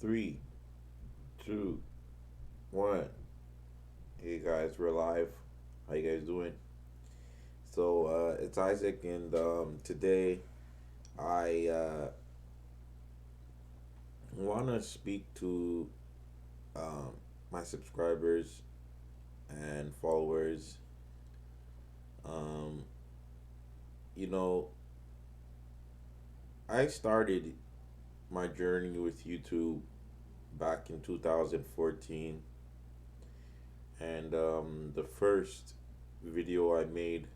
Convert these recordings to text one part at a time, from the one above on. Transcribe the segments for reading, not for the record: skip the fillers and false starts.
Three, two, one. Hey guys, we're live. How you guys doing? It's Isaac, and today I want to speak to um, my subscribers and followers. Um, you know, I started my journey with YouTube back in 2014, and the first video I made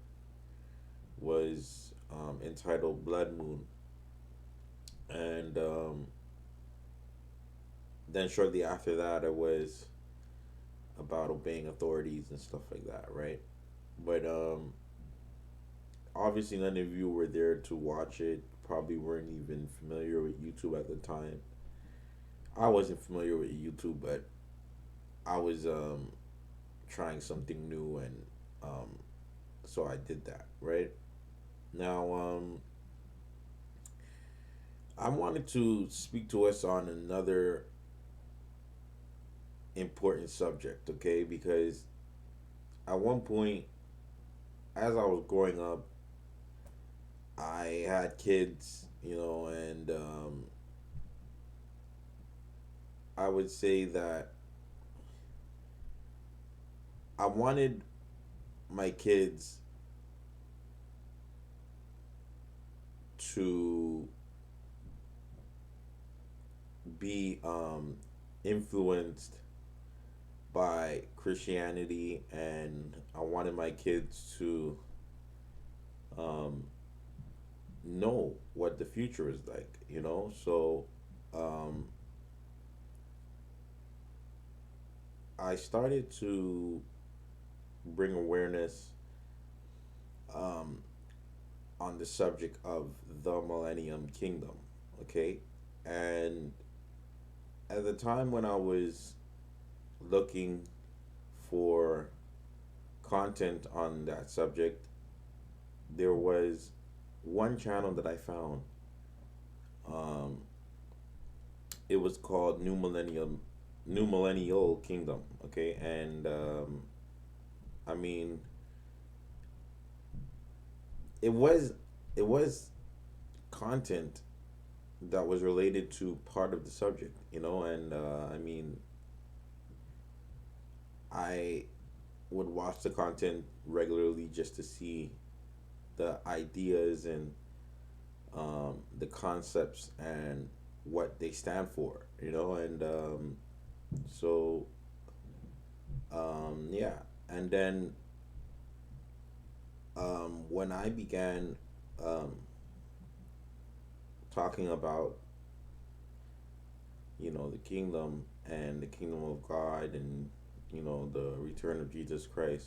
was entitled Blood Moon. And then shortly after that, it was about obeying authorities and stuff like that, right? But obviously, none of you were there to watch it. Probably weren't even familiar with YouTube at the time. I wasn't familiar with YouTube, but I was trying something new, and um, so I did that, right? Now, I wanted to speak to us on another important subject, okay? Because at one point, as I was growing up, I had kids, and I would say that I wanted my kids to be influenced by Christianity, and I wanted my kids to um, know what the future is like. So um, I started to bring awareness um, on the subject of the Millennium Kingdom, okay? And at the time when I was looking for content on that subject, there was one channel that I found. Um, it was called New Millennial Kingdom. Okay, and I mean, it was it was content that was related to part of the subject, and I mean, I would watch the content regularly just to see the ideas and the concepts and what they stand for, and so yeah, and then when I began um, talking about the kingdom and the kingdom of God and the return of Jesus Christ,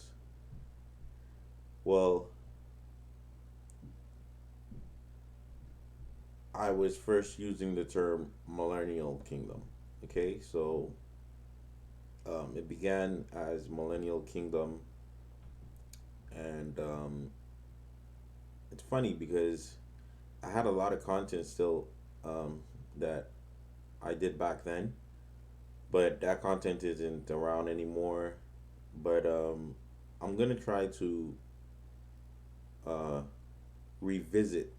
well, I was first using the term millennial kingdom. Okay, so it began as Millennial Kingdom, and it's funny because I had a lot of content still that I did back then, but that content isn't around anymore. But I'm gonna try to uh, revisit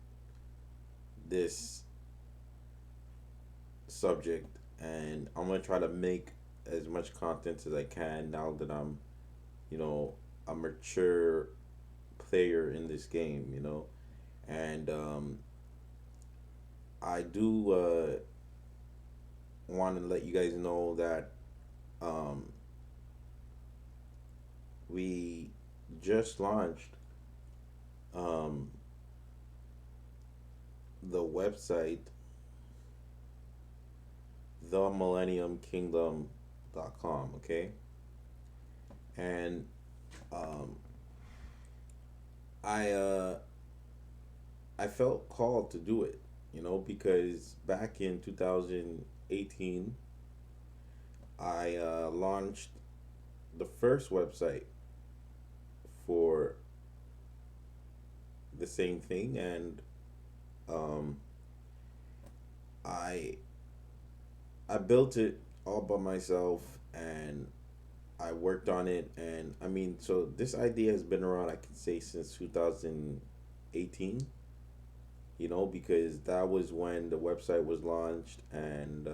this subject, and I'm gonna try to make as much content as I can now that I'm, you know, a mature player in this game, and I do want to let you guys know that um, we just launched um, the website themillenniumkingdom.com. Okay, and um, I I felt called to do it, because back in 2018 I launched the first website for the same thing, and um, I I built it all by myself, and I worked on it. And I mean, so this idea has been around, I could say, since 2018, because that was when the website was launched. And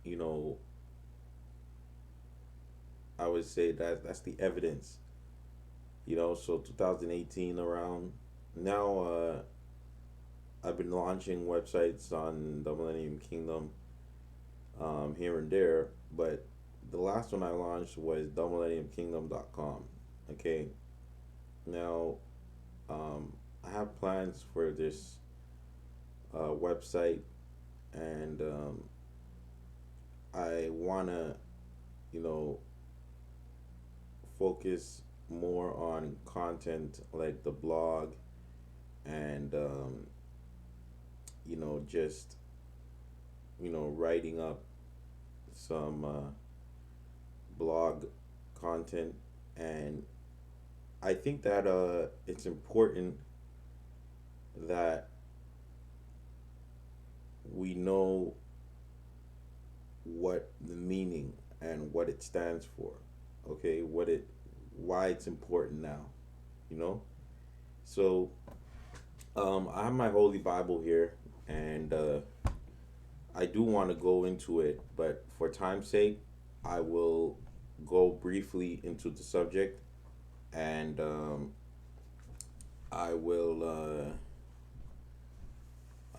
you know I would say that that's the evidence. So 2018 around now. I've been launching websites on the Millennium Kingdom, here and there, but the last one I launched was themillenniumkingdom.com. Okay, now, I have plans for this website, and I wanna, you know, focus more on content like the blog, and just writing up some blog content. And I think that it's important that we know what the meaning and what it stands for. Okay, why it's important now. You know. So I have my Holy Bible here, and I do want to go into it, but for time's sake, I will go briefly into the subject, and I will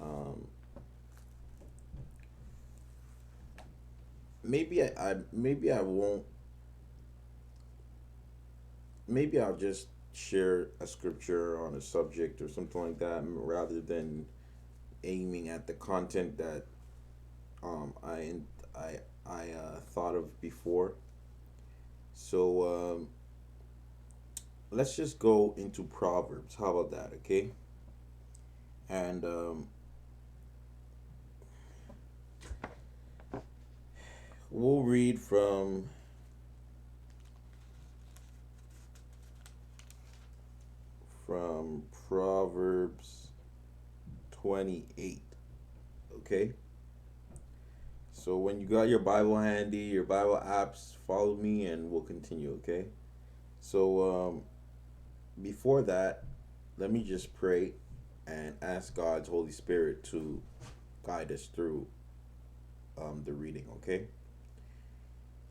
um, maybe I won't. Maybe I'll just share a scripture on a subject or something like that, rather than aiming at the content that um, I I thought of before. So let's just go into Proverbs. How about that? Okay, and we'll read from Proverbs 28. Okay, so when you got your Bible handy, your Bible apps, follow me, and we'll continue. Okay, so before that, let me just pray and ask God's Holy Spirit to guide us through the reading. Okay.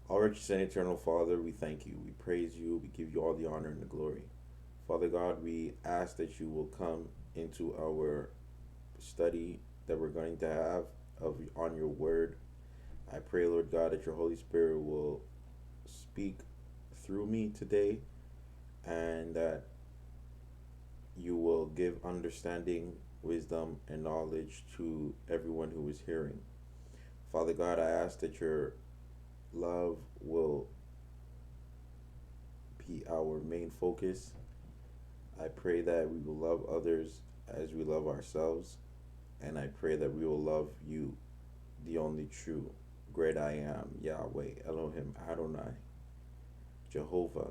All righteous and eternal Father, we thank you. We praise you. We give you all the honor and the glory. Father God, we ask that you will come into our study that we're going to have of on your word. I pray, Lord God, that your Holy Spirit will speak through me today, and that you will give understanding, wisdom, and knowledge to everyone who is hearing. Father God, I ask that your love will be our main focus. I pray that we will love others as we love ourselves. And I pray that we will love you, the only true, great I am, Yahweh, Elohim, Adonai, Jehovah.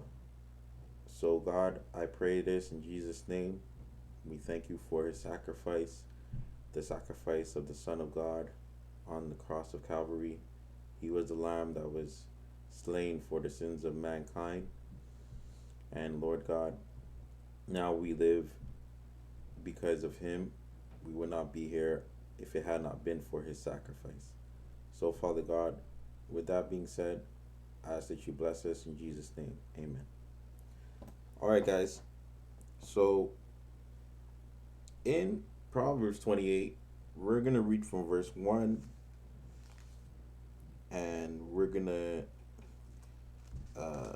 So, God, I pray this in Jesus' name. We thank you for his sacrifice, the sacrifice of the Son of God on the cross of Calvary. He was the lamb that was slain for the sins of mankind. And Lord God, now we live because of him. We would not be here if it had not been for his sacrifice. So, Father God, with that being said, I ask that you bless us in Jesus' name. Amen. All right, guys. So, in Proverbs 28, we're going to read from verse 1, and we're going to uh,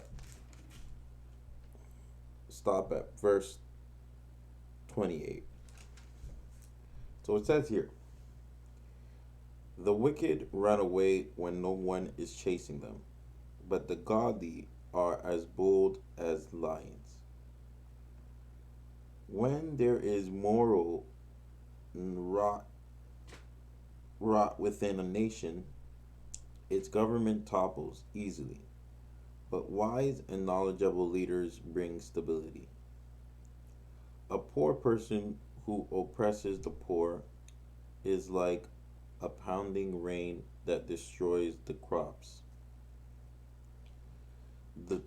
stop at verse 28. So it says here, the wicked run away when no one is chasing them, but the godly are as bold as lions. When there is moral rot within a nation, its government topples easily, but wise and knowledgeable leaders bring stability. A poor person who oppresses the poor is like a pounding rain that destroys the crops.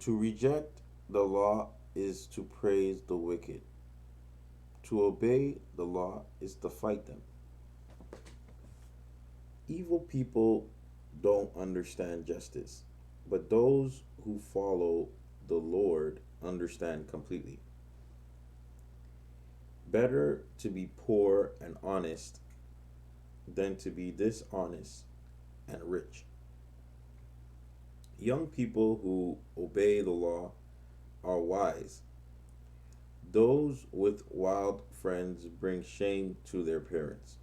To reject the law is to praise the wicked. To obey the law is to fight them. Evil people don't understand justice, but those who follow the Lord understand completely. Better to be poor and honest than to be dishonest and rich. Young people who obey the law are wise. Those with wild friends bring shame to their parents.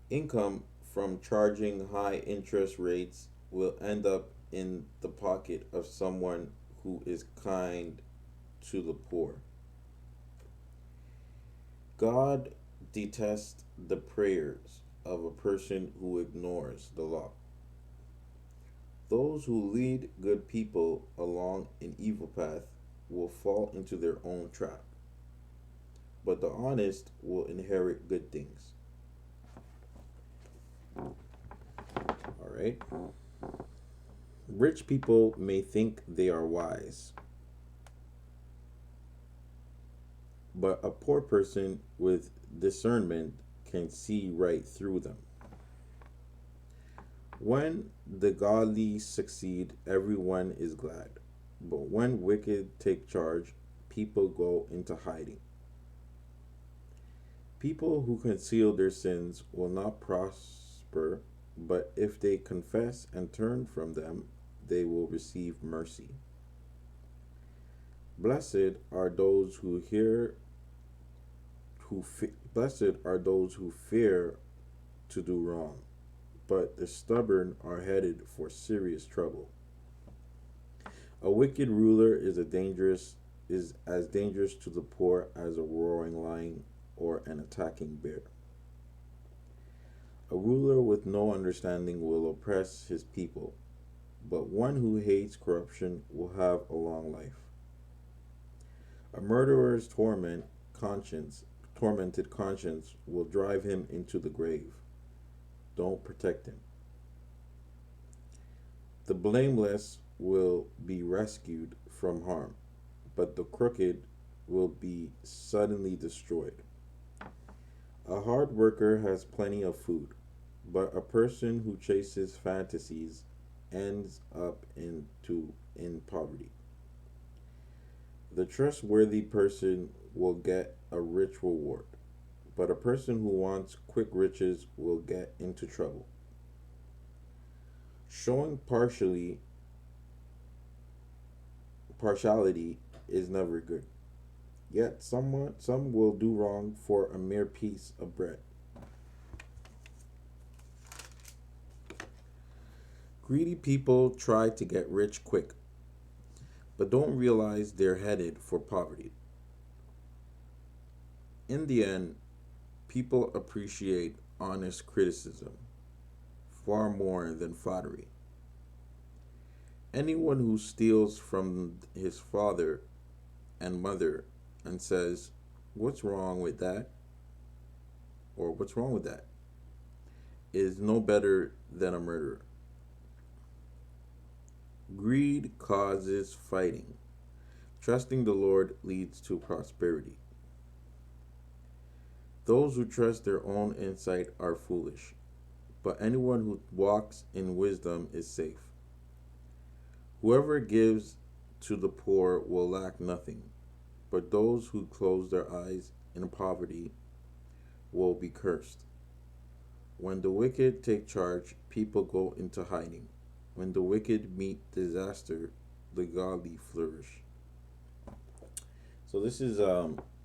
Income from charging high interest rates will end up in the pocket of someone who is kind to the poor. God detests the prayers of a person who ignores the law. Those who lead good people along an evil path will fall into their own trap, but the honest will inherit good things. All right. Rich people may think they are wise, but a poor person with discernment can see right through them. When the godly succeed, everyone is glad. But when wicked take charge, people go into hiding. People who conceal their sins will not prosper, but if they confess and turn from them, they will receive mercy. Blessed are those who hear blessed are those who fear to do wrong, but the stubborn are headed for serious trouble. A wicked ruler is as dangerous to the poor as a roaring lion or an attacking bear. A ruler with no understanding will oppress his people, but one who hates corruption will have a long life. A murderer's tormented conscience will drive him into the grave. Don't protect him. The blameless will be rescued from harm, but the crooked will be suddenly destroyed. A hard worker has plenty of food, but a person who chases fantasies ends up in poverty. The trustworthy person will get a rich reward, but a person who wants quick riches will get into trouble. Showing partiality is never good. Yet some will do wrong for a mere piece of bread. Greedy people try to get rich quick, but don't realize they're headed for poverty. In the end, people appreciate honest criticism far more than flattery. Anyone who steals from his father and mother and says, "What's wrong with that?" or "What's wrong with that?" is no better than a murderer. Greed causes fighting. Trusting the Lord leads to prosperity. Those who trust their own insight are foolish, but anyone who walks in wisdom is safe. Whoever gives to the poor will lack nothing, but those who close their eyes in poverty will be cursed. When the wicked take charge, people go into hiding. When the wicked meet disaster, the godly flourish. So this is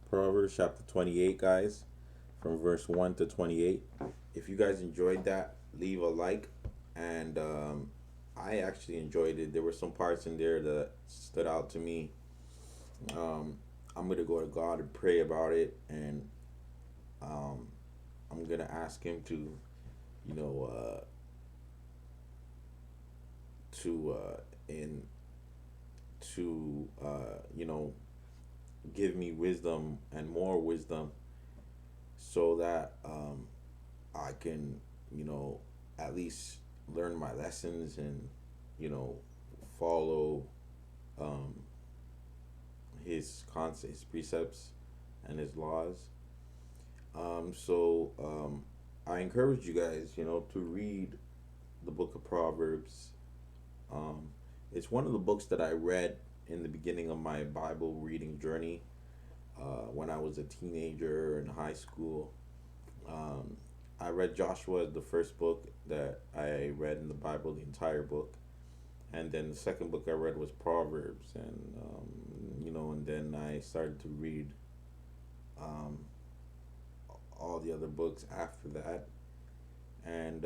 Proverbs chapter 28, guys, from verse 1 to 28. If you guys enjoyed that, leave a like. And I actually enjoyed it. There were some parts in there that stood out to me. I'm going to go to God and pray about it. And I'm going to ask Him to, you know, to in to you know, give me wisdom and more wisdom, so that I can, you know, at least learn my lessons and, you know, follow um, his precepts, and his laws. I encourage you guys, you know, to read the book of Proverbs. Um, it's one of the books that I read in the beginning of my Bible reading journey when I was a teenager in high school. Um, I read Joshua as the first book that I read in the Bible, the entire book, and then the second book I read was Proverbs, and you know, and then I started to read um, all the other books after that, and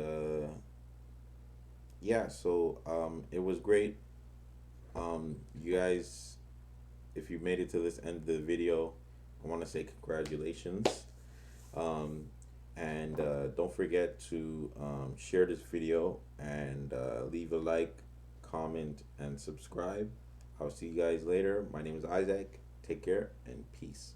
yeah, so it was great. You guys, if you made it to this end of the video, I want to say congratulations. Um, and don't forget to share this video and leave a like, comment, and subscribe. I'll see you guys later. My name is Isaac. Take care and peace.